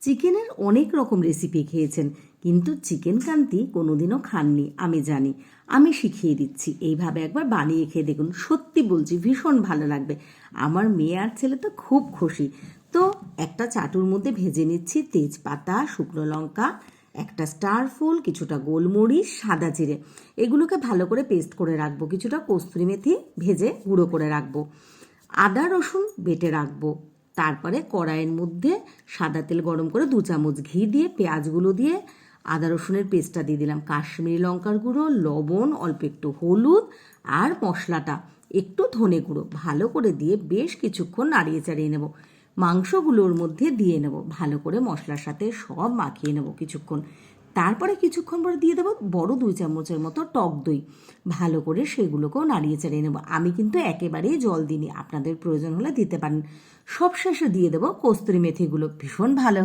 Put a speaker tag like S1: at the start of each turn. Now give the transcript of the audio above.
S1: চিকেনের অনেক রকম রেসিপি খেয়েছেন, কিন্তু চিকেন কান্তি কোনোদিনও খাননি। আমি জানি, আমি শিখিয়ে দিচ্ছি। এইভাবে একবার বানিয়ে খেয়ে দেখুন, সত্যি বলছি ভীষণ ভালো লাগবে। আমার মেয়ে আর ছেলে তো খুব খুশি। তো একটা চাটুর মধ্যে ভেজে নিচ্ছি তেজপাতা, শুকনো লঙ্কা, একটা স্টার ফুল, কিছুটা গোলমরিচ, সাদা জিরে। এগুলোকে ভালো করে পেস্ট করে রাখবো। কিছুটা কস্তুরি মেথি ভেজে গুঁড়ো করে রাখবো। আদা রসুন বেটে রাখবো। তারপরে কড়াইয়ের মধ্যে সাদা তেল গরম করে 2 চামচ ঘি দিয়ে পেঁয়াজগুলো দিয়ে আদা রসুনের পেস্টটা দিয়ে দিলাম, কাশ্মীরি লঙ্কার গুঁড়ো, লবণ, অল্প একটু হলুদ আর মশলাটা একটু ধনে গুঁড়ো ভালো করে দিয়ে বেশ কিছুক্ষণ নাড়িয়ে চাড়িয়ে নেব। মাংসগুলোর মধ্যে দিয়ে নেব, ভালো করে মশলার সাথে সব মাখিয়ে নেব কিছুক্ষণ। তারপরে কিছুক্ষণ পরে দিয়ে দেবো বড় 2 চামচের মতো টক দই। ভালো করে সেগুলোকেও নাড়িয়ে চাড়িয়ে নেব। আমি কিন্তু একেবারেই জল দিইনি, আপনাদের প্রয়োজন হলে দিতে পারেন। সব শেষে দিয়ে দেবো কস্তুরি মেথিগুলো। ভীষণ ভালো